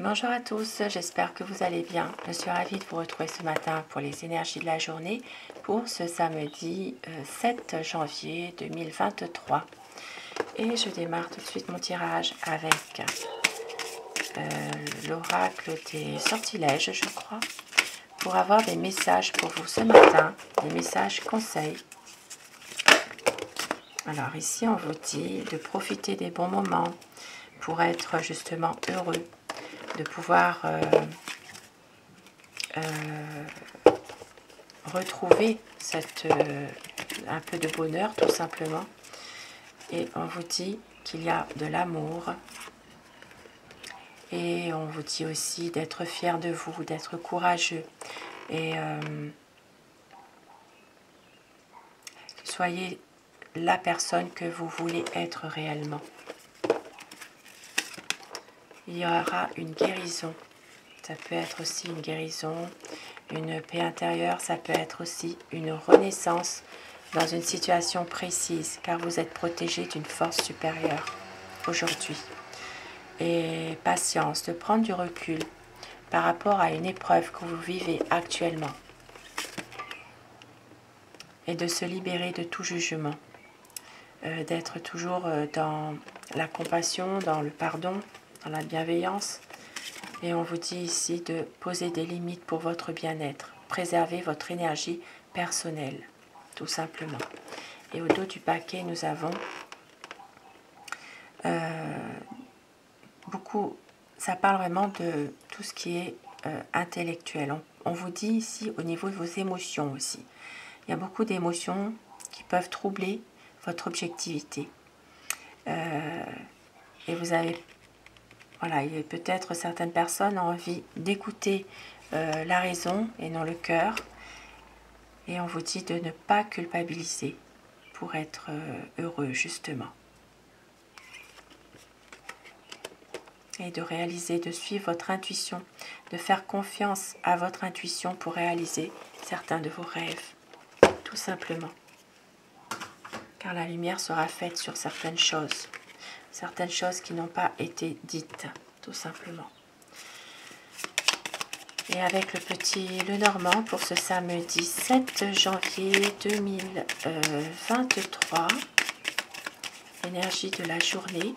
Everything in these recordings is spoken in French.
Bonjour à tous, j'espère que vous allez bien. Je suis ravie de vous retrouver ce matin pour les énergies de la journée pour ce samedi 7 janvier 2023. Et je démarre tout de suite mon tirage avec l'oracle des sortilèges, je crois, pour avoir des messages pour vous ce matin, des messages conseils. Alors ici on vous dit de profiter des bons moments pour être justement heureux, de pouvoir retrouver un peu de bonheur tout simplement. Et on vous dit qu'il y a de l'amour et on vous dit aussi d'être fier de vous, d'être courageux et soyez la personne que vous voulez être réellement. Il y aura une guérison. Ça peut être aussi une guérison, une paix intérieure, ça peut être aussi une renaissance dans une situation précise, car vous êtes protégé d'une force supérieure aujourd'hui. Et patience, de prendre du recul par rapport à une épreuve que vous vivez actuellement. Et de se libérer de tout jugement. D'être toujours dans la compassion, dans le pardon, dans la bienveillance. Et on vous dit ici de poser des limites pour votre bien-être. Préserver votre énergie personnelle, tout simplement. Et au dos du paquet, nous avons ça parle vraiment de tout ce qui est intellectuel. On vous dit ici au niveau de vos émotions aussi. Il y a beaucoup d'émotions qui peuvent troubler votre objectivité. Et vous avez, voilà, il y a peut-être certaines personnes ont envie d'écouter la raison et non le cœur. Et on vous dit de ne pas culpabiliser pour être heureux, justement. Et de réaliser, de suivre votre intuition, de faire confiance à votre intuition pour réaliser certains de vos rêves, tout simplement. Car la lumière sera faite sur certaines choses qui n'ont pas été dites, tout simplement. Et avec le Normand pour ce samedi 7 janvier 2023, énergie de la journée,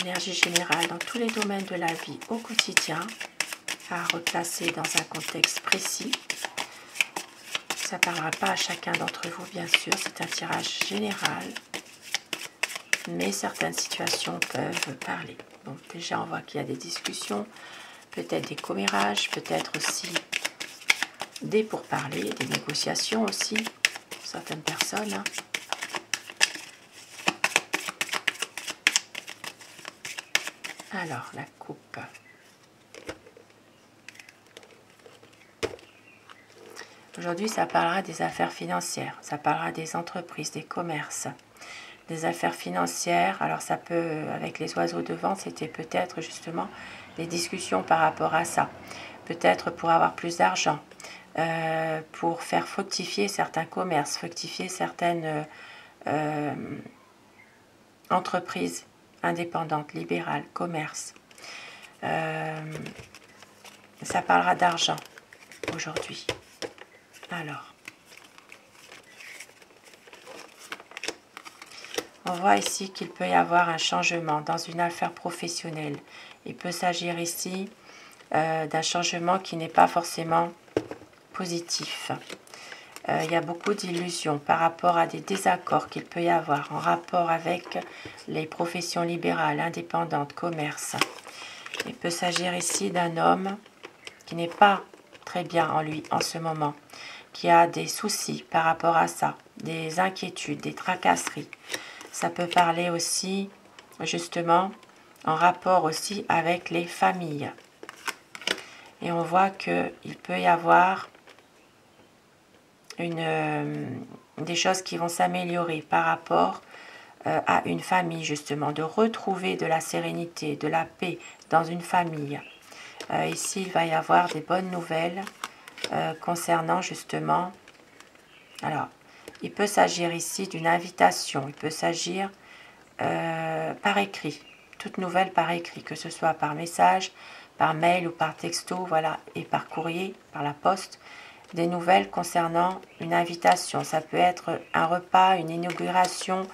énergie générale dans tous les domaines de la vie au quotidien, à replacer dans un contexte précis. Ça ne parlera pas à chacun d'entre vous, bien sûr, c'est un tirage général, mais certaines situations peuvent parler. Donc déjà, on voit qu'il y a des discussions, peut-être des commérages, peut-être aussi des pourparlers, des négociations aussi, pour certaines personnes. Hein. Alors, la coupe. Aujourd'hui, ça parlera des affaires financières, ça parlera des entreprises, des commerces, des affaires financières. Alors, ça peut, avec les oiseaux de vent, c'était peut-être justement des discussions par rapport à ça. Peut-être pour avoir plus d'argent, pour faire fructifier certains commerces, fructifier certaines entreprises indépendantes, libérales, commerces. Ça parlera d'argent aujourd'hui. Alors, on voit ici qu'il peut y avoir un changement dans une affaire professionnelle. Il peut s'agir ici d'un changement qui n'est pas forcément positif. Il y a beaucoup d'illusions par rapport à des désaccords qu'il peut y avoir en rapport avec les professions libérales, indépendantes, commerce. Il peut s'agir ici d'un homme qui n'est pas très bien en lui en ce moment, qui a des soucis par rapport à ça, des inquiétudes, des tracasseries. Ça peut parler aussi, justement, en rapport aussi avec les familles. Et on voit qu'il peut y avoir des choses qui vont s'améliorer par rapport à une famille, justement, de retrouver de la sérénité, de la paix dans une famille. Ici, il va y avoir des bonnes nouvelles concernant, justement, alors, il peut s'agir ici d'une invitation, il peut s'agir par écrit, toute nouvelle par écrit, que ce soit par message, par mail ou par texto, voilà, et par courrier, par la poste, des nouvelles concernant une invitation. Ça peut être un repas, une inauguration,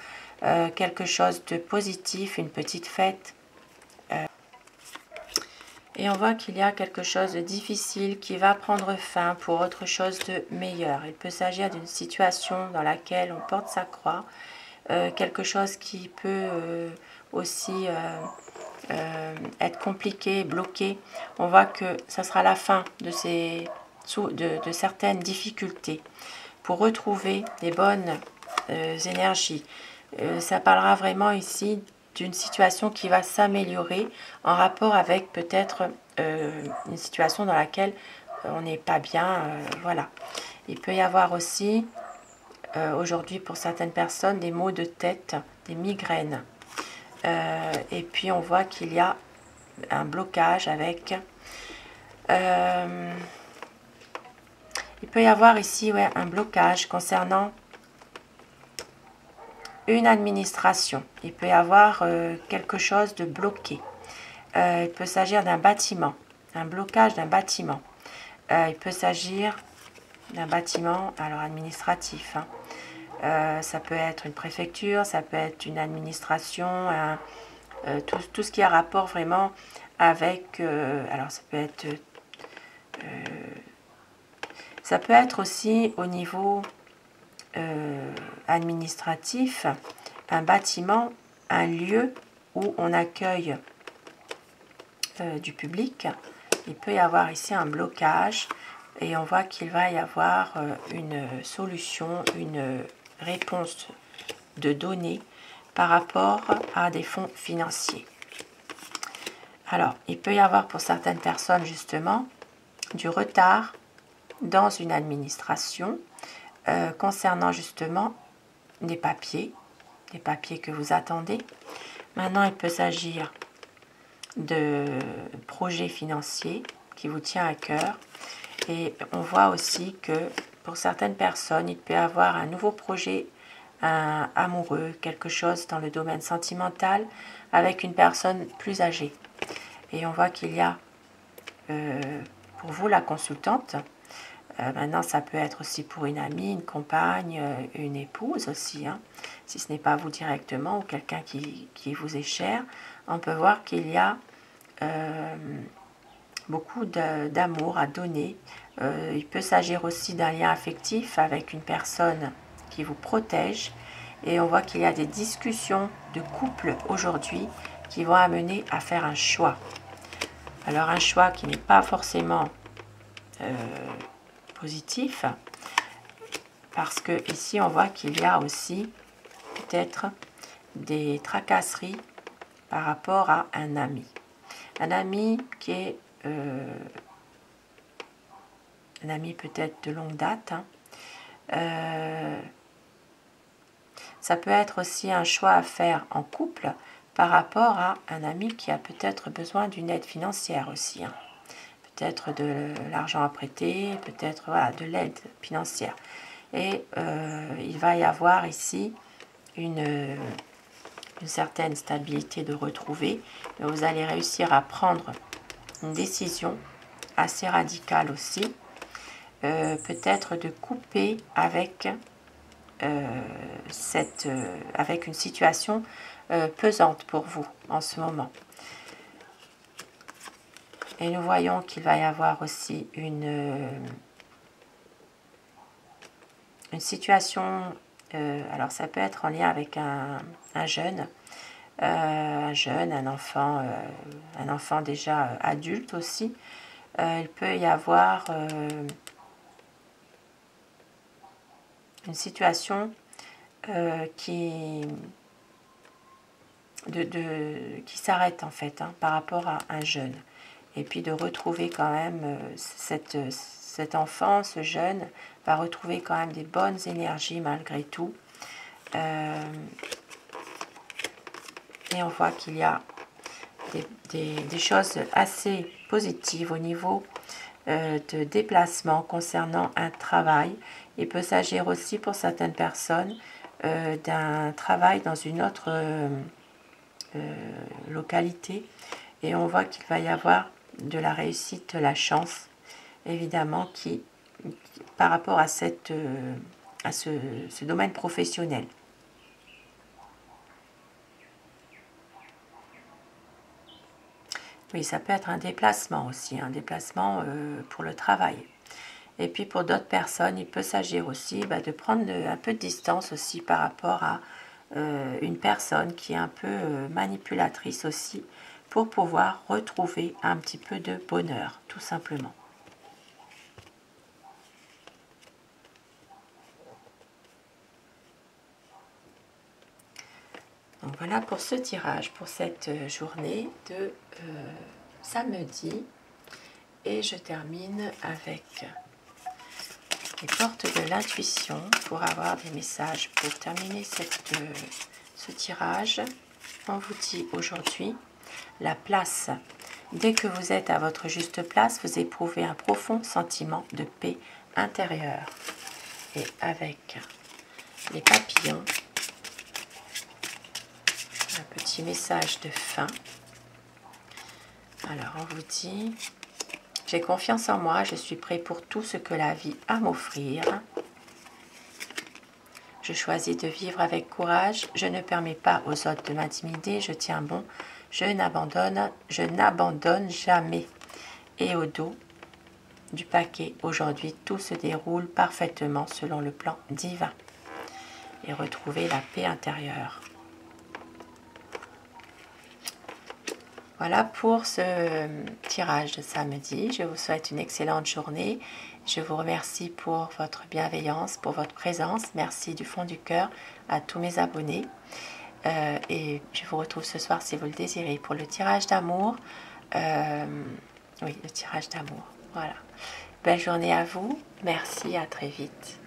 quelque chose de positif, une petite fête. Et on voit qu'il y a quelque chose de difficile qui va prendre fin pour autre chose de meilleur. Il peut s'agir d'une situation dans laquelle on porte sa croix, quelque chose qui peut aussi être compliqué, bloqué. On voit que ça sera la fin de, de certaines difficultés pour retrouver des bonnes énergies. Ça parlera vraiment ici d'une situation qui va s'améliorer en rapport avec peut-être une situation dans laquelle on n'est pas bien. Voilà. Il peut y avoir aussi aujourd'hui pour certaines personnes des maux de tête, des migraines. Et puis on voit qu'il y a un blocage avec... il peut y avoir ici un blocage concernant une administration. Il peut y avoir quelque chose de bloqué. Il peut s'agir d'un bâtiment, un blocage d'un bâtiment. Il peut s'agir d'un bâtiment alors administratif. Ça peut être une préfecture, ça peut être une administration, tout ce qui a rapport vraiment avec... alors ça peut être aussi au niveau administratif, un bâtiment, un lieu où on accueille du public. Il peut y avoir ici un blocage et on voit qu'il va y avoir une solution, une réponse de données par rapport à des fonds financiers. Alors, il peut y avoir pour certaines personnes justement du retard dans une administration concernant justement des papiers que vous attendez. Maintenant, il peut s'agir de projets financiers qui vous tient à cœur. Et on voit aussi que pour certaines personnes, il peut y avoir un nouveau projet amoureux, quelque chose dans le domaine sentimental avec une personne plus âgée. Et on voit qu'il y a pour vous la consultante. Maintenant, ça peut être aussi pour une amie, une compagne, une épouse aussi, hein, si ce n'est pas vous directement ou quelqu'un qui vous est cher. On peut voir qu'il y a beaucoup d'amour à donner. Il peut s'agir aussi d'un lien affectif avec une personne qui vous protège. Et on voit qu'il y a des discussions de couple aujourd'hui qui vont amener à faire un choix. Alors un choix qui n'est pas forcément positif, parce que ici on voit qu'il y a aussi peut-être des tracasseries par rapport à un ami. Un ami qui est un ami peut-être de longue date. Hein. Ça peut être aussi un choix à faire en couple par rapport à un ami qui a peut-être besoin d'une aide financière aussi. Hein. Peut-être de l'argent à prêter, peut-être voilà, de l'aide financière. Et il va y avoir ici une certaine stabilité de retrouver. Vous allez réussir à prendre une décision assez radicale aussi. Peut-être de couper avec, avec une situation pesante pour vous en ce moment. Et nous voyons qu'il va y avoir aussi une situation, alors ça peut être en lien avec un jeune, un enfant déjà adulte aussi. Il peut y avoir une situation qui s'arrête en fait par rapport à un jeune. Et puis de retrouver quand même cet enfant, ce jeune, va retrouver quand même des bonnes énergies malgré tout. Et on voit qu'il y a des choses assez positives au niveau de déplacement concernant un travail. Il peut s'agir aussi pour certaines personnes d'un travail dans une autre localité. Et on voit qu'il va y avoir de la réussite, de la chance, évidemment, par rapport à, ce domaine professionnel. Oui, ça peut être un déplacement aussi, un déplacement pour le travail. Et puis pour d'autres personnes, il peut s'agir aussi de prendre un peu de distance aussi par rapport à une personne qui est un peu manipulatrice aussi, pour pouvoir retrouver un petit peu de bonheur, tout simplement. Donc voilà pour ce tirage, pour cette journée de samedi. Et je termine avec les portes de l'intuition pour avoir des messages pour terminer ce tirage. On vous dit aujourd'hui la place. Dès que vous êtes à votre juste place, vous éprouvez un profond sentiment de paix intérieure. Et avec les papillons, un petit message de fin. Alors on vous dit: j'ai confiance en moi, je suis prêt pour tout ce que la vie a à m'offrir. Je choisis de vivre avec courage, je ne permets pas aux autres de m'intimider, je tiens bon, je n'abandonne jamais. Et au dos du paquet, aujourd'hui, tout se déroule parfaitement selon le plan divin. Et retrouvez la paix intérieure. Voilà pour ce tirage de samedi. Je vous souhaite une excellente journée. Je vous remercie pour votre bienveillance, pour votre présence. Merci du fond du cœur à tous mes abonnés. Et je vous retrouve ce soir si vous le désirez pour le tirage d'amour. Oui, le tirage d'amour. Voilà. Belle journée à vous. Merci, à très vite.